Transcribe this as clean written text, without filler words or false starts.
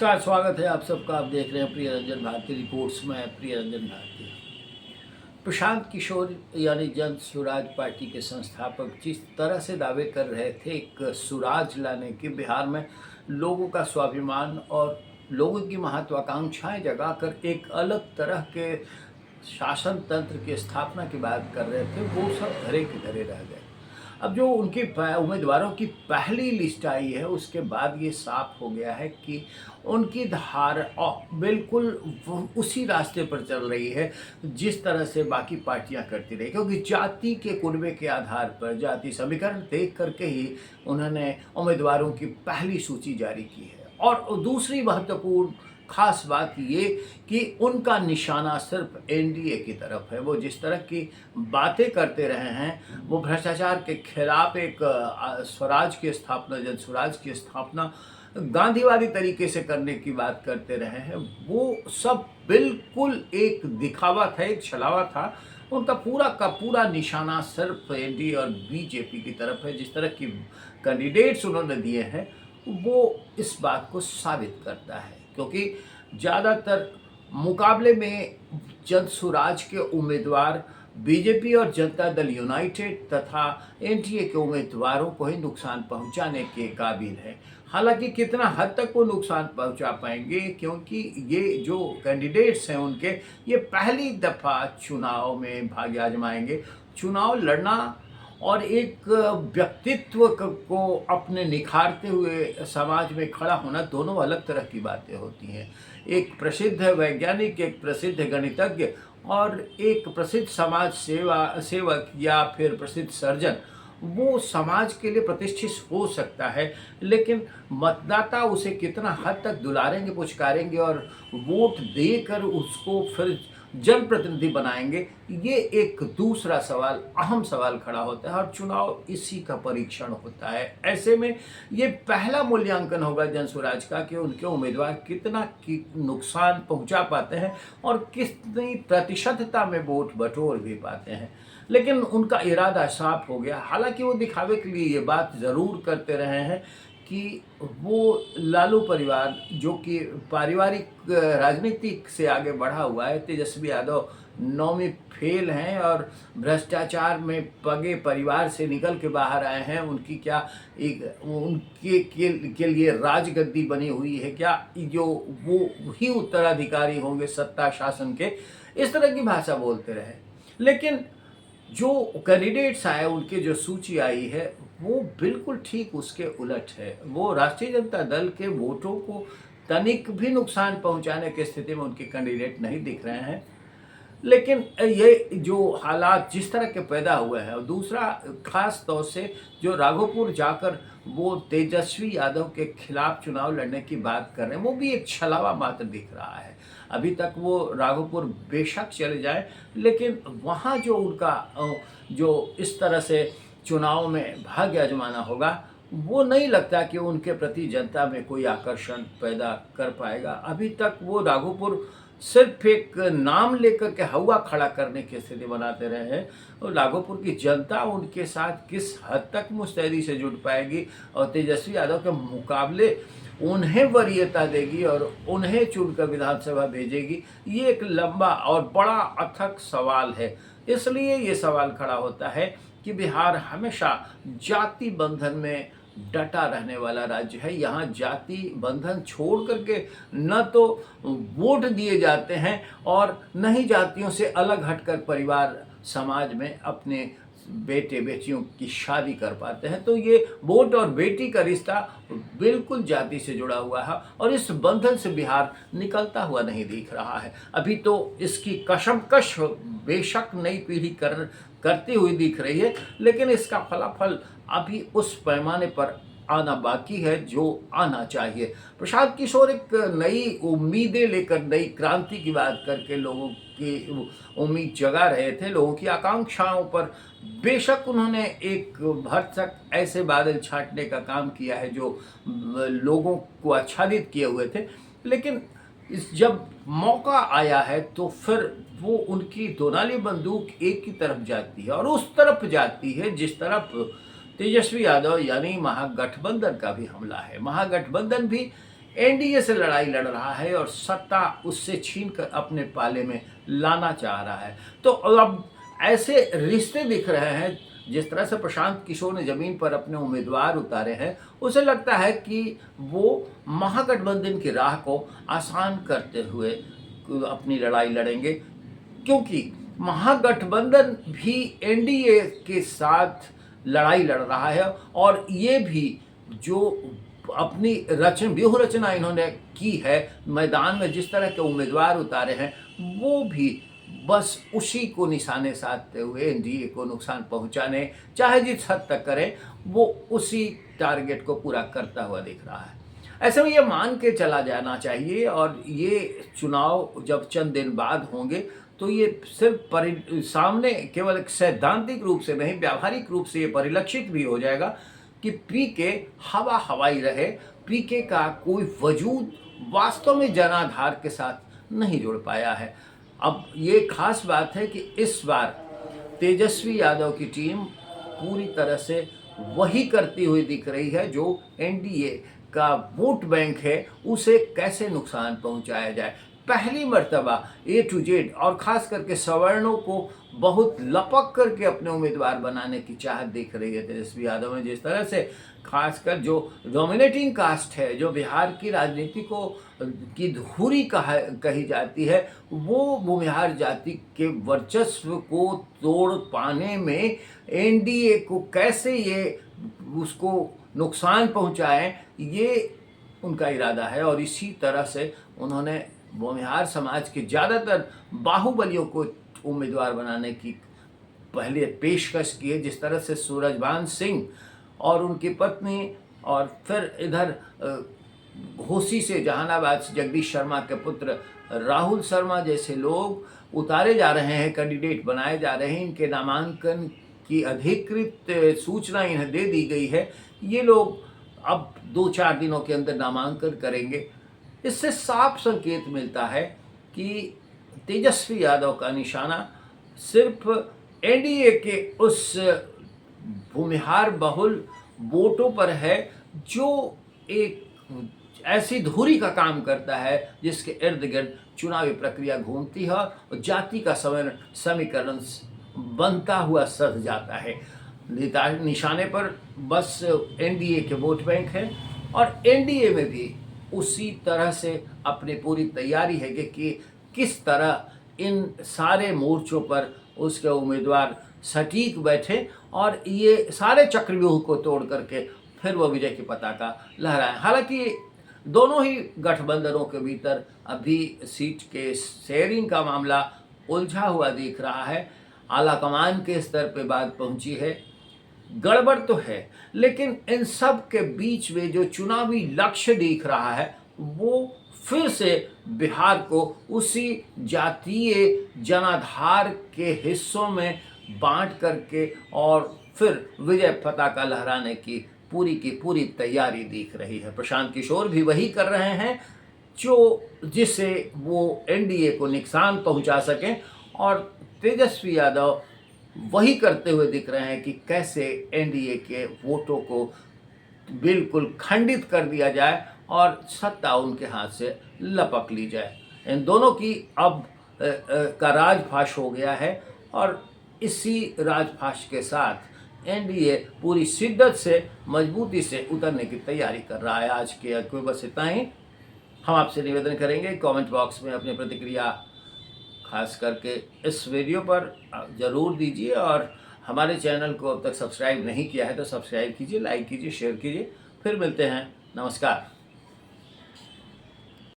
नमस्कार, स्वागत है आप सबका। आप देख रहे हैं प्रिय रंजन भारती रिपोर्ट्स में। प्रिय रंजन भारती, प्रशांत किशोर यानी जन स्वराज पार्टी के संस्थापक जिस तरह से दावे कर रहे थे एक सुराज लाने के, बिहार में लोगों का स्वाभिमान और लोगों की महत्वाकांक्षाएं जगाकर एक अलग तरह के शासन तंत्र की स्थापना की बात कर रहे थे, वो सब घरे के घरे रह गए। अब जो उनके उम्मीदवारों की पहली लिस्ट आई है, उसके बाद ये साफ हो गया है कि उनकी धार बिल्कुल उसी रास्ते पर चल रही है जिस तरह से बाकी पार्टियां करती रही, क्योंकि जाति के कुनबे के आधार पर जाति समीकरण देख करके ही उन्होंने उम्मीदवारों की पहली सूची जारी की है। और दूसरी महत्वपूर्ण खास बात ये कि उनका निशाना सिर्फ एनडीए की तरफ है। वो जिस तरह की बातें करते रहे हैं, वो भ्रष्टाचार के खिलाफ एक स्वराज की स्थापना, जन स्वराज की स्थापना गांधीवादी तरीके से करने की बात करते रहे हैं, वो सब बिल्कुल एक दिखावा था, एक छलावा था। उनका पूरा का पूरा निशाना सिर्फ एनडीए और बीजेपी की तरफ है। जिस तरह की कैंडिडेट्स उन्होंने दिए हैं, वो इस बात को साबित करता है, क्योंकि ज़्यादातर मुकाबले में जन स्वराज के उम्मीदवार बीजेपी और जनता दल यूनाइटेड तथा एनडीए के उम्मीदवारों को ही नुकसान पहुंचाने के काबिल है। हालांकि कितना हद तक वो नुकसान पहुंचा पाएंगे, क्योंकि ये जो कैंडिडेट्स हैं उनके, ये पहली दफ़ा चुनाव में भाग्य आजमाएंगे। चुनाव लड़ना और एक व्यक्तित्व को अपने निखारते हुए समाज में खड़ा होना, दोनों अलग तरह की बातें होती हैं। एक प्रसिद्ध वैज्ञानिक, एक प्रसिद्ध गणितज्ञ और एक प्रसिद्ध समाज सेवक या फिर प्रसिद्ध सर्जन, वो समाज के लिए प्रतिष्ठित हो सकता है, लेकिन मतदाता उसे कितना हद तक दुलारेंगे, पुचकारेंगे और वोट देकर उसको फिर जनप्रतिनिधि बनाएंगे, ये एक दूसरा सवाल, अहम सवाल खड़ा होता है। और चुनाव इसी का परीक्षण होता है। ऐसे में ये पहला मूल्यांकन होगा जन स्वराज का कि उनके उम्मीदवार कितना नुकसान पहुंचा पाते हैं और कितनी प्रतिशतता में वोट बटोर भी पाते हैं। लेकिन उनका इरादा साफ हो गया। हालांकि वो दिखावे के लिए ये बात ज़रूर करते रहे हैं कि वो लालू परिवार, जो कि पारिवारिक राजनीति से आगे बढ़ा हुआ है, तेजस्वी यादव 9वीं फेल हैं और भ्रष्टाचार में पगे परिवार से निकल के बाहर आए हैं। उनकी क्या उनके के लिए राजगद्दी बनी हुई है क्या, जो वो ही उत्तराधिकारी होंगे सत्ता शासन के, इस तरह की भाषा बोलते रहे। लेकिन जो कैंडिडेट्स आए, उनकी जो सूची आई है, वो बिल्कुल ठीक उसके उलट है। वो राष्ट्रीय जनता दल के वोटों को तनिक भी नुकसान पहुंचाने की स्थिति में उनके कैंडिडेट नहीं दिख रहे हैं। लेकिन ये जो हालात जिस तरह के पैदा हुए हैं, और दूसरा खास तौर से जो राघोपुर जाकर वो तेजस्वी यादव के खिलाफ चुनाव लड़ने की बात कर रहे हैं, वो भी एक छलावा मात्र दिख रहा है। अभी तक वो राघोपुर बेशक चले जाए, लेकिन वहाँ जो उनका जो इस तरह से चुनाव में भाग्य आजमाना होगा, वो नहीं लगता कि उनके प्रति जनता में कोई आकर्षण पैदा कर पाएगा। अभी तक वो राघोपुर सिर्फ एक नाम लेकर के हवा खड़ा करने की स्थिति बनाते रहे हैं, और राघोपुर की जनता उनके साथ किस हद तक मुस्तैदी से जुट पाएगी और तेजस्वी यादव के मुकाबले उन्हें वरीयता देगी और उन्हें चुनकर विधानसभा भेजेगी, ये एक लंबा और बड़ा अथक सवाल है। इसलिए ये सवाल खड़ा होता है कि बिहार हमेशा जाति बंधन में डटा रहने वाला राज्य है। यहाँ जाति बंधन छोड़ करके न तो वोट दिए जाते हैं और न ही जातियों से अलग हटकर परिवार समाज में अपने बेटे बेटियों की शादी कर पाते हैं। तो ये वोट और बेटी का रिश्ता बिल्कुल जाति से जुड़ा हुआ है और इस बंधन से बिहार निकलता हुआ नहीं दिख रहा है। अभी तो इसकी कशमकश बेशक नई पीढ़ी करती हुई दिख रही है, लेकिन इसका फलाफल अभी उस पैमाने पर आना बाकी है जो आना चाहिए। प्रशांत किशोर एक नई उम्मीदें लेकर, नई क्रांति की बात करके लोगों की उम्मीद जगा रहे थे, लोगों की आकांक्षाओं पर बेशक उन्होंने एक भरसक ऐसे बादल छाटने का काम किया है जो लोगों को आच्छादित किए हुए थे। लेकिन जब मौका आया है तो फिर वो उनकी दोनाली बंदूक एक ही तरफ जाती है, और उस तरफ जाती है जिस तरफ तेजस्वी यादव यानी महागठबंधन का भी हमला है। महागठबंधन भी एनडीए से लड़ाई लड़ रहा है और सत्ता उससे छीन कर अपने पाले में लाना चाह रहा है। तो अब ऐसे रिश्ते दिख रहे हैं, जिस तरह से प्रशांत किशोर ने जमीन पर अपने उम्मीदवार उतारे हैं, उसे लगता है कि वो महागठबंधन की राह को आसान करते हुए अपनी लड़ाई लड़ेंगे, क्योंकि महागठबंधन भी एनडीए के साथ लड़ाई लड़ रहा है और ये भी जो अपनी व्यूह रचना इन्होंने की है, मैदान में जिस तरह के उम्मीदवार उतारे हैं, वो भी बस उसी को निशाने साधते हुए एनडीए को नुकसान पहुंचाने चाहे जिस हद तक करें, वो उसी टारगेट को पूरा करता हुआ दिख रहा है। ऐसे में ये मान के चला जाना चाहिए, और ये चुनाव जब चंद दिन बाद होंगे तो ये सिर्फ सामने केवल एक सैद्धांतिक रूप से नहीं, व्यावहारिक रूप से ये परिलक्षित भी हो जाएगा कि पीके हवा हवाई रहे, पीके का कोई वजूद वास्तव में जनाधार के साथ नहीं जुड़ पाया है। अब ये खास बात है कि इस बार तेजस्वी यादव की टीम पूरी तरह से वही करती हुई दिख रही है जो एनडीए का वोट बैंक है, उसे कैसे नुकसान पहुंचाया जाए। पहली मर्तबा ए टू जेड और खास करके सवर्णों को बहुत लपक करके अपने उम्मीदवार बनाने की चाहत दिख रही है तेजस्वी यादव में। जिस तरह से खासकर जो डोमिनेटिंग कास्ट है, जो बिहार की राजनीति को की धुरी कही जाती है, वो बिहार जाति के वर्चस्व को तोड़ पाने में एनडीए को कैसे ये उसको नुकसान पहुंचाएं, ये उनका इरादा है। और इसी तरह से उन्होंने बिहार समाज के ज़्यादातर बाहुबलियों को उम्मीदवार बनाने की पहले पेशकश की है। जिस तरह से सूरजभान सिंह और उनकी पत्नी, और फिर इधर घोसी से जहानाबाद से जगदीश शर्मा के पुत्र राहुल शर्मा जैसे लोग उतारे जा रहे हैं, कैंडिडेट बनाए जा रहे हैं, इनके नामांकन की अधिकृत सूचना इन्हें दे दी गई है। ये लोग अब 2-4 दिनों के अंदर नामांकन करेंगे। इससे साफ संकेत मिलता है कि तेजस्वी यादव का निशाना सिर्फ एनडीए के उस भूमिहार बहुल वोटों पर है जो एक ऐसी धुरी का काम करता है जिसके इर्द गिर्द चुनावी प्रक्रिया घूमती है और जाति का समीकरण बनता हुआ सज जाता है। निशाने पर बस एनडीए के वोट बैंक है, और एनडीए में भी उसी तरह से अपनी पूरी तैयारी है कि किस तरह इन सारे मोर्चों पर उसके उम्मीदवार सटीक बैठे और ये सारे चक्रव्यूह को तोड़ करके फिर वो विजय की पताका लहराएं। हालांकि दोनों ही गठबंधनों के भीतर अभी सीट के शेयरिंग का मामला उलझा हुआ दिख रहा है। आला कमान के स्तर पे बात पहुंची है, गड़बड़ तो है, लेकिन इन सब के बीच में जो चुनावी लक्ष्य दिख रहा है वो फिर से बिहार को उसी जातीय जनाधार के हिस्सों में बांट करके और फिर विजय पताका लहराने की पूरी तैयारी दिख रही है। प्रशांत किशोर भी वही कर रहे हैं जिससे वो एनडीए को नुकसान पहुंचा सकें, और तेजस्वी यादव वही करते हुए दिख रहे हैं कि कैसे एनडीए के वोटों को बिल्कुल खंडित कर दिया जाए और सत्ता उनके हाथ से लपक ली जाए। इन दोनों की अब का राजफाश हो गया है, और इसी राजफाश के साथ एनडीए पूरी शिद्दत से मजबूती से उतरने की तैयारी कर रहा है। आज के बस इतना ही। हम आपसे निवेदन करेंगे कमेंट बॉक्स में अपनी प्रतिक्रिया खास करके इस वीडियो पर ज़रूर दीजिए, और हमारे चैनल को अब तक सब्सक्राइब नहीं किया है तो सब्सक्राइब कीजिए, लाइक कीजिए, शेयर कीजिए। फिर मिलते हैं। नमस्कार।